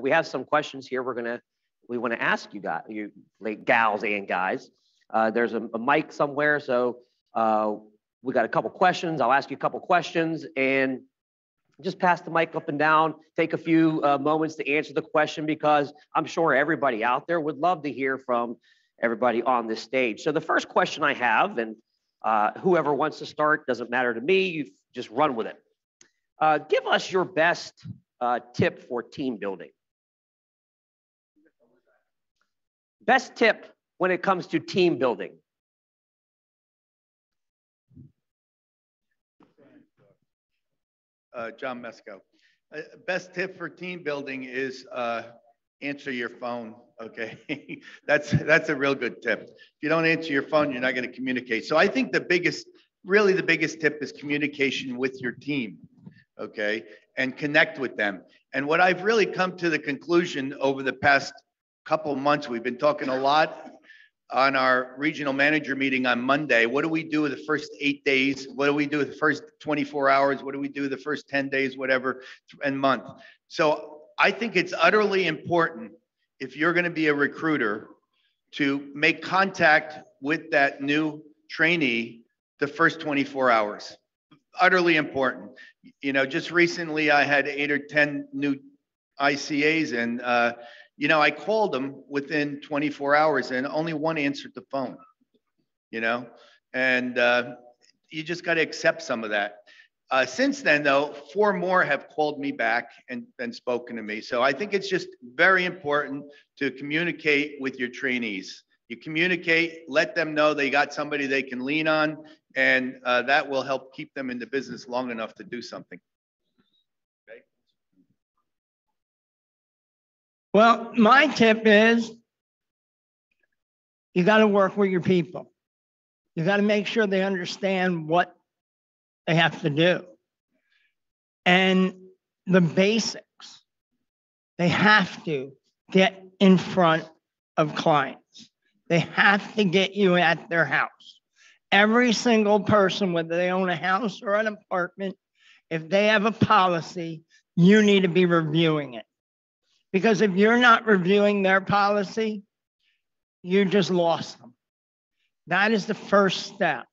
we have some questions here. We want to ask you guys, you gals and guys. There's a mic somewhere, so we got a couple questions. I'll ask you a couple questions and just pass the mic up and down. Take a few moments to answer the question, because I'm sure everybody out there would love to hear from everybody on this stage. So the first question I have, and whoever wants to start, doesn't matter to me, you just run with it. Give us your best tip for team building. Best tip when it comes to team building. John Mesco. Best tip for team building is answer your phone. Okay, that's a real good tip. If you don't answer your phone, you're not going to communicate. So I think the biggest tip is communication with your team. Okay, and connect with them. And what I've really come to the conclusion over the past couple of months, we've been talking a lot on our regional manager meeting on Monday. What do we do with the first 8 days? What do we do with the first 24 hours? What do we do the first 10 days, whatever, and month? So I think it's utterly important, if you're going to be a recruiter, to make contact with that new trainee the first 24 hours. Utterly important. You know, just recently I had 8 or 10 new ICAs, and you know, I called them within 24 hours and only one answered the phone, you know, and you just got to accept some of that. Since then, though, 4 more have called me back and spoken to me. So I think it's just very important to communicate with your trainees. You communicate, let them know they got somebody they can lean on, and that will help keep them in the business long enough to do something. Okay. Well, my tip is you got to work with your people. You got to make sure they understand what they have to do. And the basics, they have to get in front of clients. They have to get you at their house. Every single person, whether they own a house or an apartment, if they have a policy, you need to be reviewing it. Because if you're not reviewing their policy, you just lost them. That is the first step.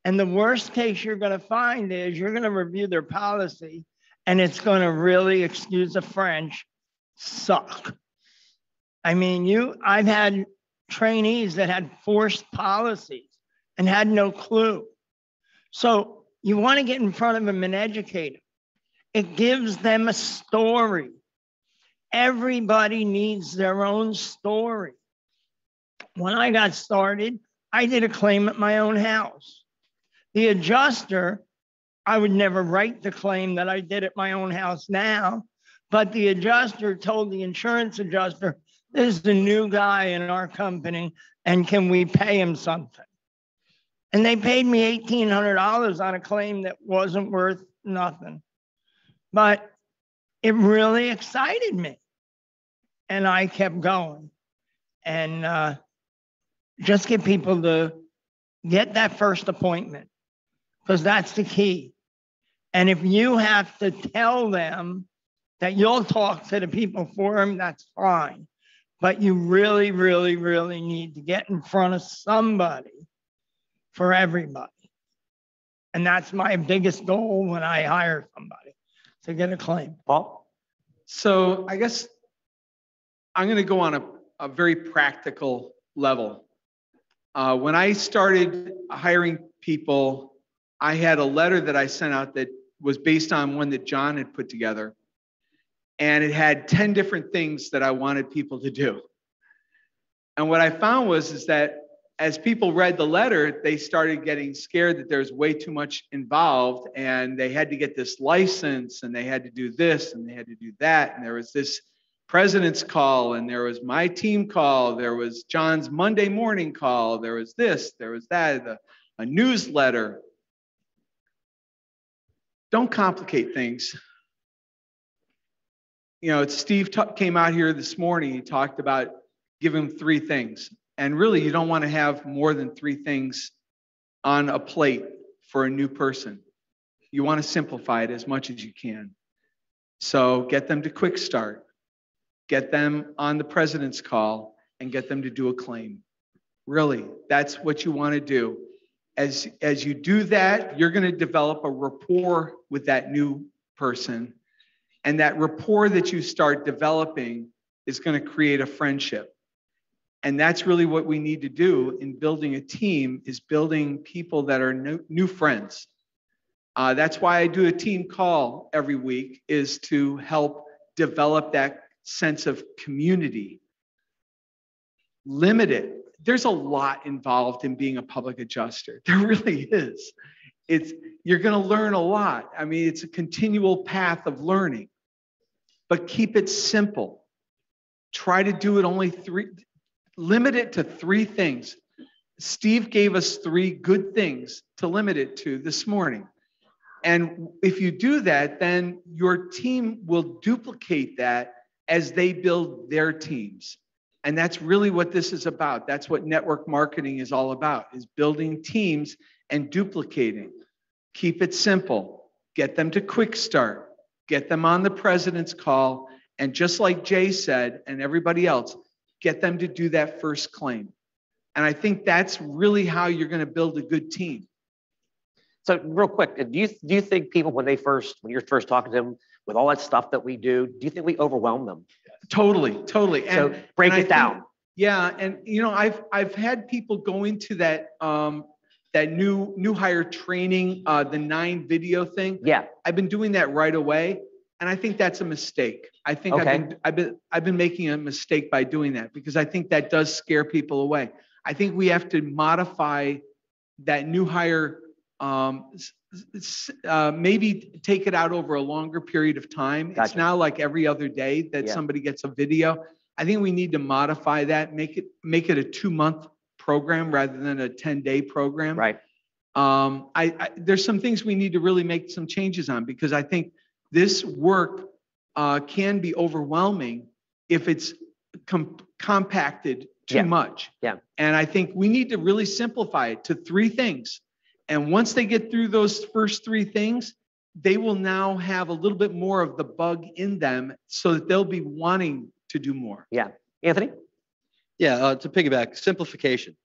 And the worst case you're going to find is you're going to review their policy and it's going to really, excuse the French, suck. I mean, I've had trainees that had forced policies and had no clue. So you want to get in front of them and educate them. It gives them a story. Everybody needs their own story. When I got started, I did a claim at my own house. The adjuster, I would never write the claim that I did at my own house now, but the adjuster told the insurance adjuster, this is a new guy in our company, and can we pay him something? And they paid me $1,800 on a claim that wasn't worth nothing. But it really excited me. And I kept going. And just get people to get that first appointment, because that's the key. And if you have to tell them that you'll talk to the people for them, that's fine. But you really, really, really need to get in front of somebody for everybody. And that's my biggest goal when I hire somebody, to get a claim. Paul? So I guess I'm going to go on a very practical level. When I started hiring people, I had a letter that I sent out that was based on one that John had put together. And it had 10 different things that I wanted people to do. And what I found is that as people read the letter, they started getting scared that there's way too much involved, and they had to get this license, and they had to do this, and they had to do that. And there was this president's call, and there was my team call, there was John's Monday morning call, there was this, there was that, a newsletter. Don't complicate things. You know, Steve came out here this morning, he talked about giving 3 things. And really, you don't want to have more than 3 things on a plate for a new person. You want to simplify it as much as you can. So get them to quick start, get them on the president's call, and get them to do a claim. Really, that's what you want to do. As you do that, you're going to develop a rapport with that new person. And that rapport that you start developing is going to create a friendship. And that's really what we need to do in building a team, is building people that are new friends. That's why I do a team call every week, is to help develop that sense of community. Limit it. There's a lot involved in being a public adjuster. There really is. You're going to learn a lot. I mean, it's a continual path of learning, but keep it simple. Try to do it limit it to 3 things. Steve gave us 3 good things to limit it to this morning. And if you do that, then your team will duplicate that as they build their teams. And that's really what this is about. That's what network marketing is all about, is building teams and duplicating. Keep it simple. Get them to quick start. Get them on the president's call. And just like Jay said, and everybody else, get them to do that first claim. And I think that's really how you're going to build a good team. So real quick, do you think people, when you're first talking to them with all that stuff that we do you think we overwhelm them? Totally. So break it down. Yeah, and I've had people go into that that new hire training, the 9 video thing. Yeah. I've been doing that right away, and I think that's a mistake. I think I've been making a mistake by doing that, because I think that does scare people away. I think we have to modify that new hire, maybe take it out over a longer period of time. Gotcha. It's now like every other day that somebody gets a video. I think we need to modify that, make it a 2-month program rather than a 10-day program. Right. There's some things we need to really make some changes on, because I think this work can be overwhelming if it's compacted too much. Yeah. And I think we need to really simplify it to 3 things. And once they get through those first 3 things, they will now have a little bit more of the bug in them, so that they'll be wanting to do more. Yeah. Anthony? Yeah, to piggyback, simplification.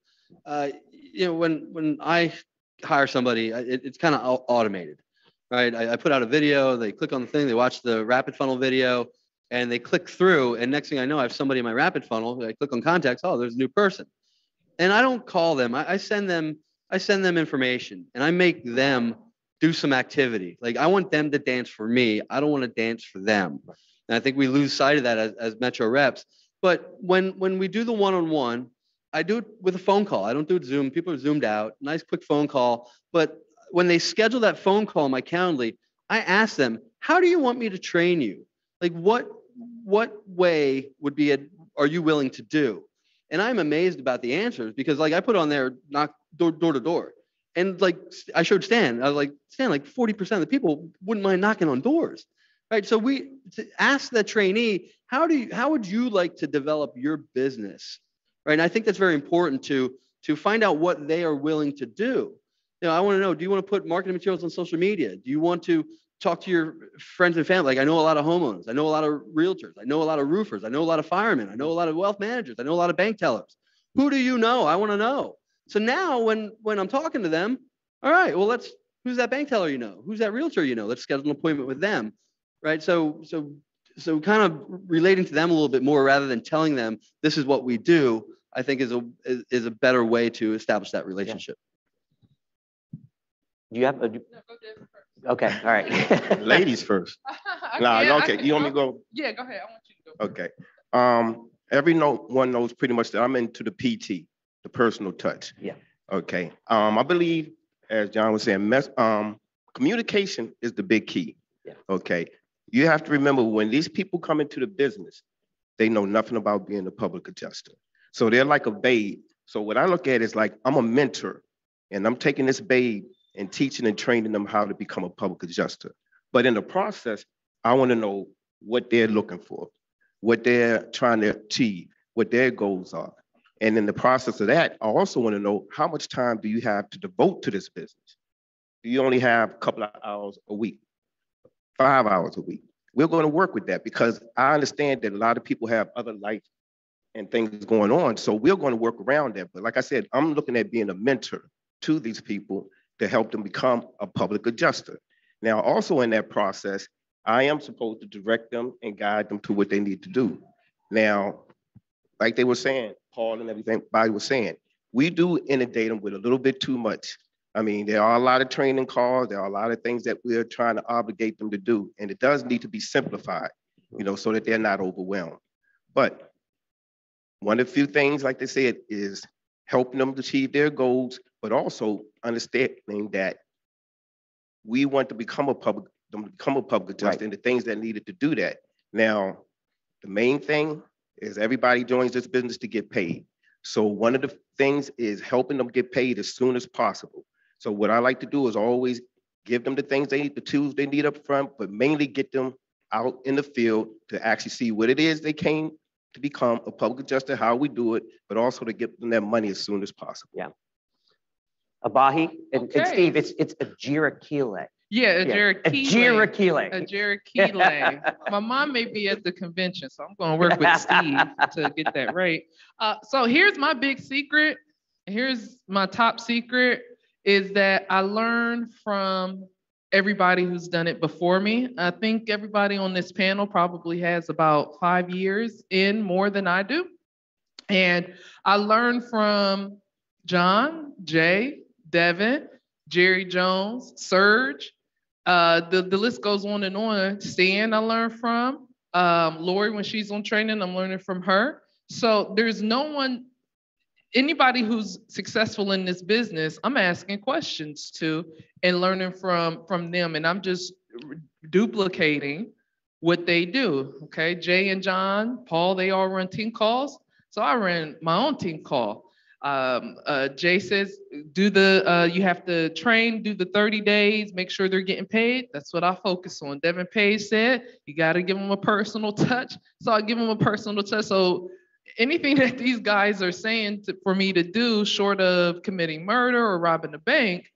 When I hire somebody, it's kind of automated, right? I put out a video, they click on the thing, they watch the rapid funnel video, and they click through, and next thing I know, I have somebody in my rapid funnel. I click on contacts. Oh, there's a new person, and I don't call them. I send them information, and I make them do some activity. Like, I want them to dance for me. I don't want to dance for them. And I think we lose sight of that as Metro reps. But when we do the one-on-one, I do it with a phone call. I don't do it Zoom. People are Zoomed out. Nice quick phone call. But when they schedule that phone call in my Calendly, I ask them, how do you want me to train you? Like, what way are you willing to do? And I'm amazed about the answers, because like I put on there, knock door to door. And like I showed Stan, I was like, Stan, like 40% of the people wouldn't mind knocking on doors. Right. So we ask the trainee, how would you like to develop your business? Right. And I think that's very important to find out what they are willing to do. I want to know, do you want to put marketing materials on social media? Do you want to talk to your friends and family? Like, I know a lot of homeowners. I know a lot of realtors. I know a lot of roofers. I know a lot of firemen. I know a lot of wealth managers. I know a lot of bank tellers. Who do you know? I want to know. So now when I'm talking to them, all right, well, who's that bank teller you know? Who's that realtor you know? Let's schedule an appointment with them. Right. So kind of relating to them a little bit more rather than telling them this is what we do, I think is a better way to establish that relationship. Do you have a... Okay. All right. Ladies first. Okay. You want me to go? Yeah, go ahead. I want you to go. Okay. Everyone knows pretty much that I'm into the PT, the personal touch. Yeah. Okay. I believe, as John was saying, communication is the big key. Yeah. Okay. You have to remember, when these people come into the business, they know nothing about being a public adjuster. So they're like a babe. So what I look at is like, I'm a mentor, and I'm taking this babe and teaching and training them how to become a public adjuster. But in the process, I want to know what they're looking for, what they're trying to achieve, what their goals are. And in the process of that, I also want to know, how much time do you have to devote to this business? Do you only have a couple of hours a week, 5 hours a week? we're going to work with that because I understand that a lot of people have other life and things going on. So we're going to work around that. But like I said, I'm looking at being a mentor to these people to help them become a public adjuster. Now, also in that process, I am supposed to direct them and guide them to what they need to do. Now, like they were saying, Paul and everybody was saying, we do inundate them with a little bit too much. I mean, there are a lot of training calls. There are a lot of things that we're trying to obligate them to do. And it does need to be simplified, so that they're not overwhelmed. But one of the few things, like they said, is helping them to achieve their goals, but also understanding that we want to become a public adjuster and the things that needed to do that. Now, the main thing is everybody joins this business to get paid. So one of the things is helping them get paid as soon as possible. So what I like to do is always give them the things they need, the tools they need up front, but mainly get them out in the field to actually see what it is they came to become a public adjuster, how we do it, but also to get them that money as soon as possible. Yeah. Abahi and Steve, it's a Jirakile. Yeah, a Jirakile. A Jirakile. My mom may be at the convention, so I'm going to work with Steve to get that right. So here's my big secret. Here's my top secret is that I learned from everybody who's done it before me. I think everybody on this panel probably has about 5 years in more than I do. And I learned from John, Jay, Devin, Jerry Jones, Serge. The list goes on and on. Stan, I learned from. Lori, when she's on training, I'm learning from her. So there's no one, anybody who's successful in this business, I'm asking questions to and learning from them. And I'm just duplicating what they do. Okay, Jay and John, Paul, they all run team calls. So I ran my own team call. Jay says, you have to train, do the 30 days, make sure they're getting paid. That's what I focus on. Devin Page said, you got to give them a personal touch. So I give them a personal touch. So anything that these guys are saying for me to do short of committing murder or robbing a bank,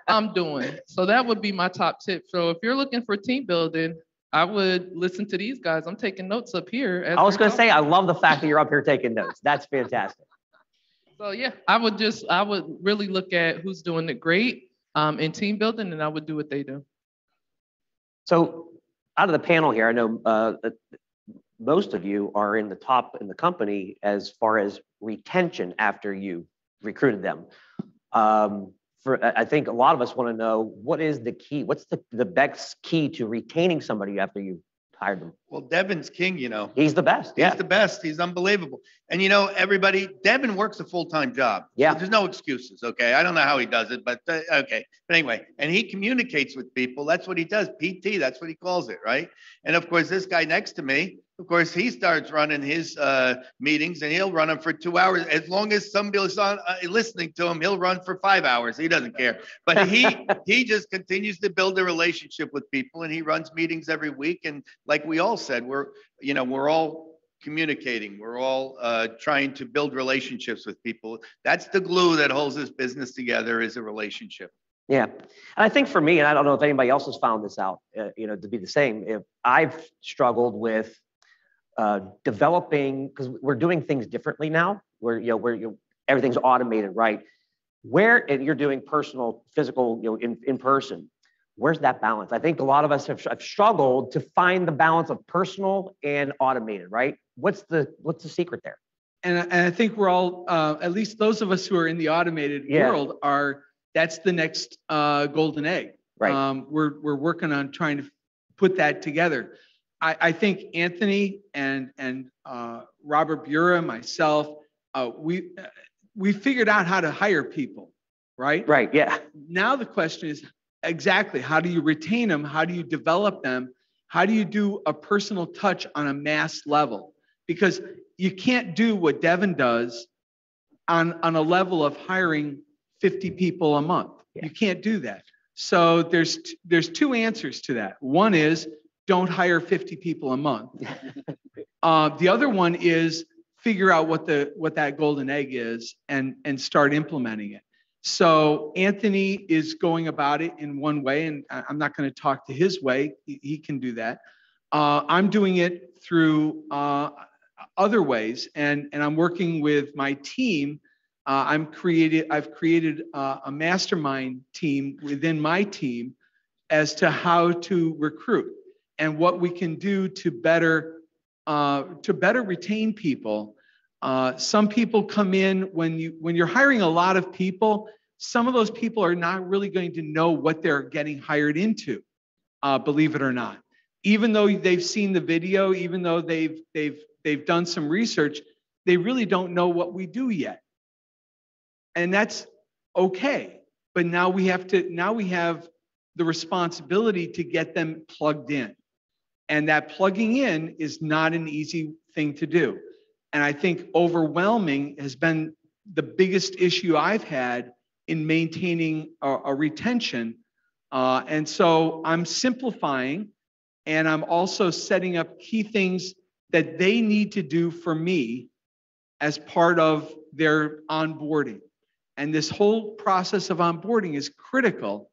I'm doing. So that would be my top tip. So if you're looking for team building, I would listen to these guys. I'm taking notes up here. I was going to say, I love the fact that you're up here taking notes. That's fantastic. So yeah, I would really look at who's doing it great in team building, and I would do what they do. So out of the panel here, I know that most of you are in the top in the company as far as retention after you recruited them. I think a lot of us want to know, what is the key? What's the best key to retaining somebody after you hired them? Well, Devin's king, He's the best. He's the best. He's unbelievable. And everybody, Devin works a full-time job. Yeah. So there's no excuses, okay? I don't know how he does it, but okay. But anyway, and he communicates with people. That's what he does. PT, that's what he calls it, right? And of course, this guy next to me, of course, he starts running his meetings and he'll run them for 2 hours. As long as somebody's on listening to him, he'll run for 5 hours. He doesn't care. But he just continues to build a relationship with people, and he runs meetings every week. And like we all said, we're all communicating. We're all trying to build relationships with people. That's the glue that holds this business together, is a relationship. Yeah. And I think for me, and I don't know if anybody else has found this out, to be the same, if I've struggled with developing, because we're doing things differently now, where everything's automated, right? And you're doing personal, physical, in person. Where's that balance? I think a lot of us have struggled to find the balance of personal and automated, right? What's the secret there? And I think we're all, at least those of us who are in the automated world, that's the next golden egg. Right. We're working on trying to put that together. I think Anthony and Robert Bura, myself, we figured out how to hire people, right? Right. Yeah. Now the question is exactly, how do you retain them? How do you develop them? How do you do a personal touch on a mass level? Because you can't do what Devin does on a level of hiring 50 people a month. Yeah. You can't do that. So there's two answers to that. One is, don't hire 50 people a month. The other one is figure out what that golden egg is and start implementing it. So Anthony is going about it in one way, and I'm not going to talk to his way. He can do that. I'm doing it through other ways, and I'm working with my team. I've created a mastermind team within my team as to how to recruit and what we can do to better retain people. Some people come in when you're hiring a lot of people. Some of those people are not really going to know what they're getting hired into, believe it or not. Even though they've seen the video, even though they've done some research, they really don't know what we do yet. And that's okay. But now we have the responsibility to get them plugged in. And that plugging in is not an easy thing to do. And I think overwhelming has been the biggest issue I've had in maintaining a retention. And so I'm simplifying, and I'm also setting up key things that they need to do for me as part of their onboarding. And this whole process of onboarding is critical.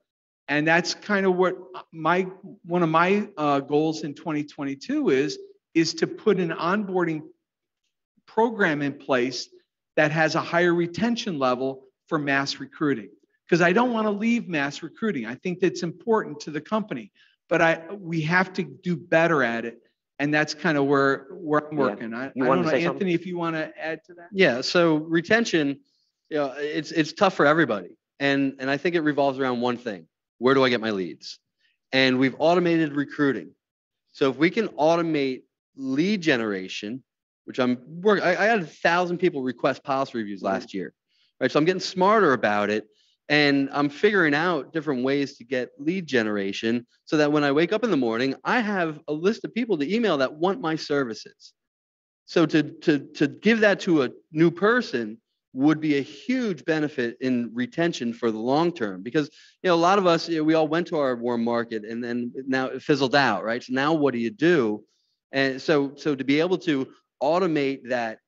And that's kind of what one of my goals in 2022 is to put an onboarding program in place that has a higher retention level for mass recruiting. Because I don't want to leave mass recruiting. I think that's important to the company, but we have to do better at it. And that's kind of where I'm working. Yeah. I don't know, Anthony, something? if you want to add to that. Yeah. So retention, it's tough for everybody. And I think it revolves around one thing. Where do I get my leads? And we've automated recruiting. So if we can automate lead generation, which I had 1,000 people request policy reviews last year, right? So I'm getting smarter about it, and I'm figuring out different ways to get lead generation so that when I wake up in the morning, I have a list of people to email that want my services. So to give that to a new person would be a huge benefit in retention for the long term, because a lot of us, we all went to our warm market and then now it fizzled out, right? So now what do you do? And so to be able to automate that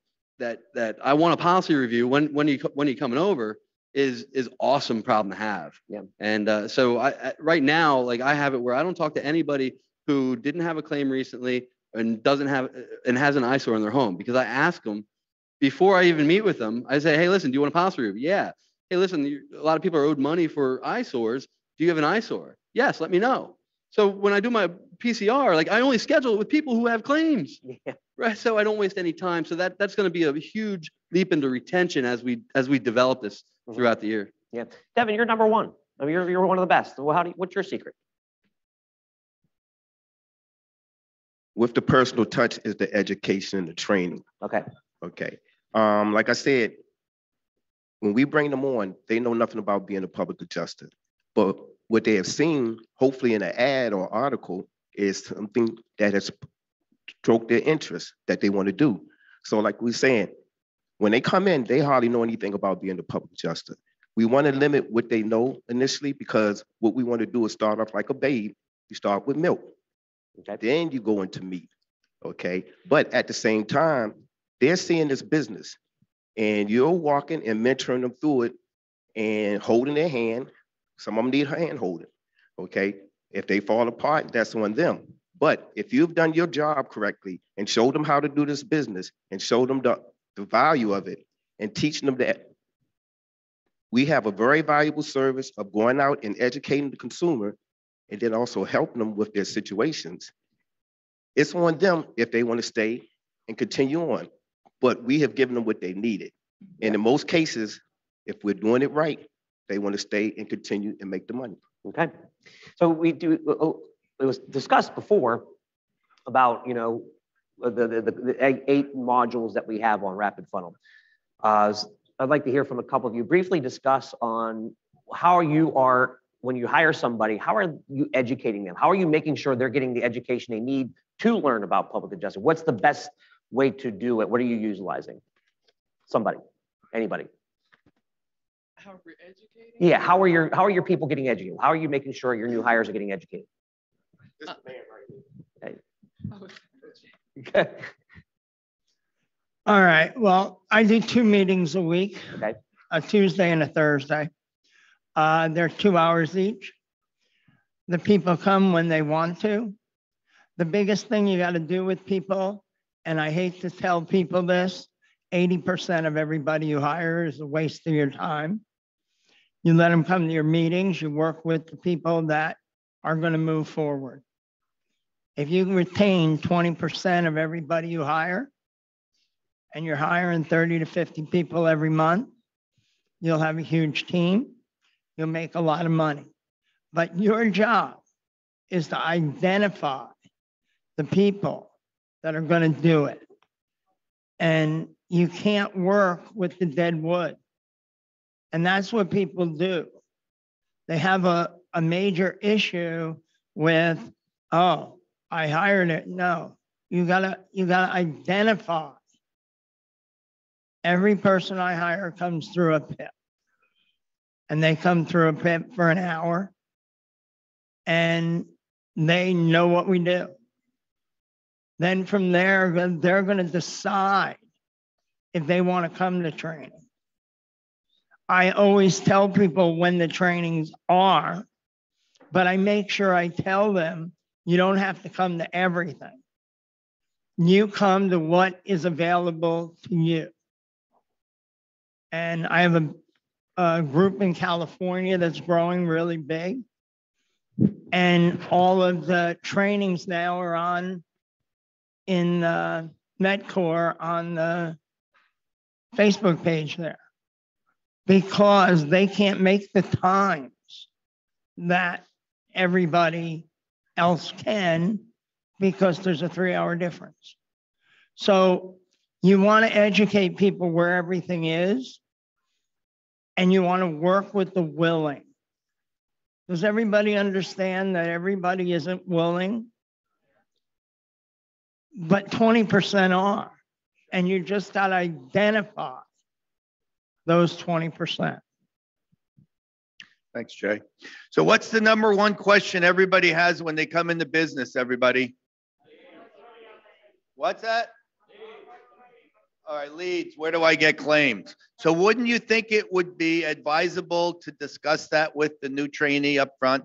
I want a policy review when you coming over is awesome problem to have. Yeah. And so I right now, like, I have it where I don't talk to anybody who didn't have a claim recently and has an eyesore in their home, because I ask them before I even meet with them. I say, hey, listen, do you want a policy review? Yeah. Hey, listen, a lot of people are owed money for eyesores. Do you have an eyesore? Yes, let me know. So when I do my PCR, like, I only schedule it with people who have claims. Yeah. Right. So I don't waste any time. So that's going to be a huge leap into retention as we develop this throughout the year. Yeah. Devin, you're number one. I mean, you're one of the best. Well, what's your secret? With the personal touch is the education and the training. Okay. Okay. Like I said, when we bring them on, they know nothing about being a public adjuster. But what they have seen, hopefully in an ad or article, is something that has stroked their interest that they want to do. So like we're saying, when they come in, they hardly know anything about being a public adjuster. We want to limit what they know initially, because what we want to do is start off like a babe. You start with milk. Okay. Then you go into meat. Okay. But at the same time, they're seeing this business, and you're walking and mentoring them through it and holding their hand. Some of them need hand holding. Okay. If they fall apart, that's on them. But if you've done your job correctly and showed them how to do this business and showed them the value of it and teaching them that we have a very valuable service of going out and educating the consumer and then also helping them with their situations, it's on them if they want to stay and continue on. But we have given them what they needed. And in most cases, if we're doing it right, they want to stay and continue and make the money. Okay. So we do, it was discussed before about, the 8 modules that we have on Rapid Funnel. I'd like to hear from a couple of you. Briefly discuss on how when you hire somebody, how are you educating them? How are you making sure they're getting the education they need to learn about public adjustment? What's the best way to do it? What are you utilizing? Somebody, anybody. How we're educating? Yeah, how are your people getting educated? How are you making sure your new hires are getting educated? This man right here. Okay. All right. Well, I do 2 meetings a week, Okay. a Tuesday and a Thursday. They're 2 hours each. The people come when they want to. The biggest thing you got to do with people, and I hate to tell people this, 80% of everybody you hire is a waste of your time. You let them come to your meetings, you work with the people that are going to move forward. If you retain 20% of everybody you hire, and you're hiring 30 to 50 people every month, you'll have a huge team. You'll make a lot of money. But your job is to identify the people that are going to do it. And you can't work with the dead wood. And that's what people do. They have a major issue with, oh, I hired it. No, you gotta identify. Every person I hire comes through a PIP. And they come through a PIP for an hour. And they know what we do. Then from there, they're going to decide if they want to come to training. I always tell people when the trainings are, but I make sure I tell them you don't have to come to everything. You come to what is available to you. And I have a group in California that's growing really big. And all of the trainings now are on in Metcore on the Facebook page there, because they can't make the times that everybody else can, because there's a 3-hour difference. So you want to educate people where everything is, and you want to work with the willing. Does everybody understand that everybody isn't willing? But 20% are. And you just got to identify those 20%. Thanks, Jay. So what's the number one question everybody has when they come into business, everybody? What's that? All right, leads. Where do I get claims? So wouldn't you think it would be advisable to discuss that with the new trainee up front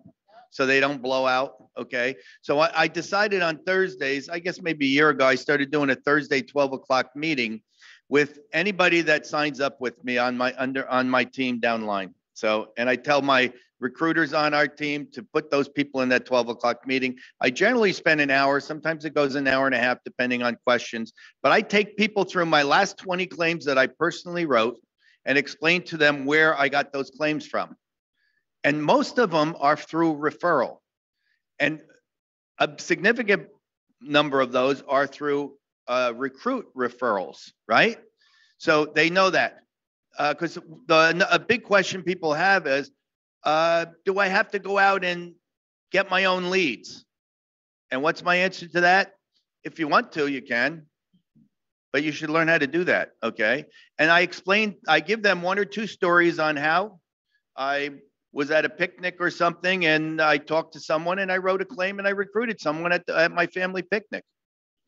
so they don't blow out? Okay. So I decided on Thursdays, I guess maybe a year ago, I started doing a Thursday 12 o'clock meeting with anybody that signs up with me on my team downline. So, and I tell my recruiters on our team to put those people in that 12 o'clock meeting. I generally spend an hour. Sometimes it goes an hour and a half, depending on questions. But I take people through my last 20 claims that I personally wrote and explain to them where I got those claims from. And most of them are through referral. And a significant number of those are through recruit referrals, right? So they know that. Because a big question people have is, do I have to go out and get my own leads? And what's my answer to that? If you want to, you can, but you should learn how to do that, okay? And I give them 1 or 2 stories on how I was at a picnic or something, and I talked to someone and I wrote a claim and I recruited someone at my family picnic.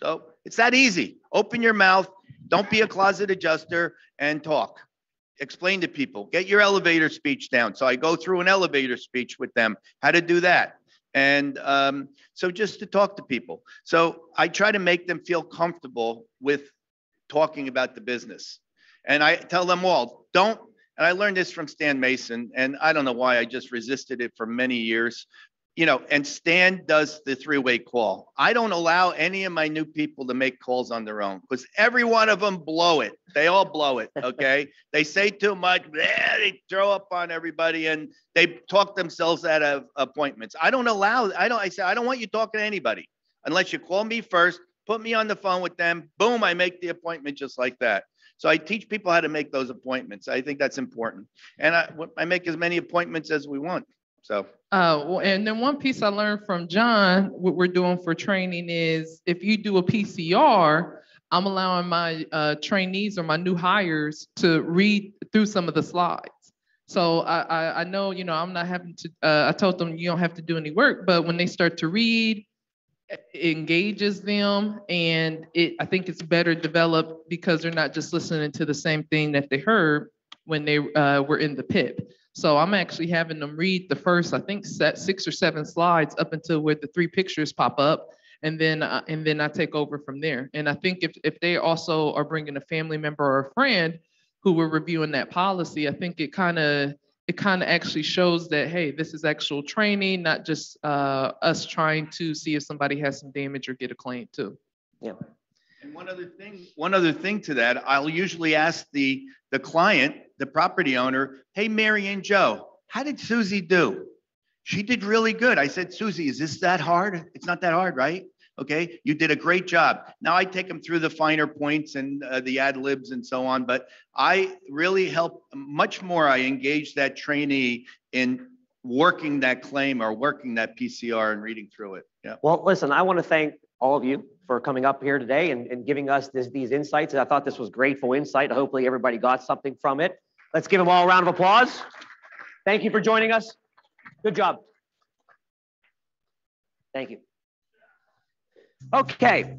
So it's that easy. Open your mouth, don't be a closet adjuster, and talk. Explain to people, get your elevator speech down. So I go through an elevator speech with them, how to do that. And so just to talk to people. So I try to make them feel comfortable with talking about the business. And I tell them all, don't, and I learned this from Stan Mason, and I don't know why I just resisted it for many years. You know, and Stan does the 3-way call. I don't allow any of my new people to make calls on their own because every one of them blow it. They all blow it, okay? They say too much, they throw up on everybody, and they talk themselves out of appointments. I say, I don't want you talking to anybody unless you call me first, put me on the phone with them, boom, I make the appointment just like that. So I teach people how to make those appointments. I think that's important. And I make as many appointments as we want. So. And then one piece I learned from John, what we're doing for training is if you do a PCR, I'm allowing my trainees or my new hires to read through some of the slides. So I know, you know, I'm not having to, I told them you don't have to do any work, but when they start to read, it engages them, and I think it's better developed because they're not just listening to the same thing that they heard when they were in the PIP. So I'm actually having them read the first, I think, 6 or 7 slides up until where the 3 pictures pop up. And then I take over from there. And I think if they also are bringing a family member or a friend who were reviewing that policy, I think it kind of actually shows that, hey, this is actual training, not just us trying to see if somebody has some damage or get a claim too. Yeah. And one other thing to that, I'll usually ask the client, the property owner, hey, Mary and Joe, how did Susie do? She did really good. I said, Susie, is this that hard? It's not that hard, right? Okay, you did a great job. Now I take them through the finer points and the ad libs and so on, but I really help much more. I engage that trainee in working that claim or working that PCR and reading through it. Yeah. Well, listen, I want to thank all of you for coming up here today and giving us these insights. I thought this was grateful insight. Hopefully everybody got something from it. Let's give them all a round of applause. Thank you for joining us. Good job. Thank you. Okay.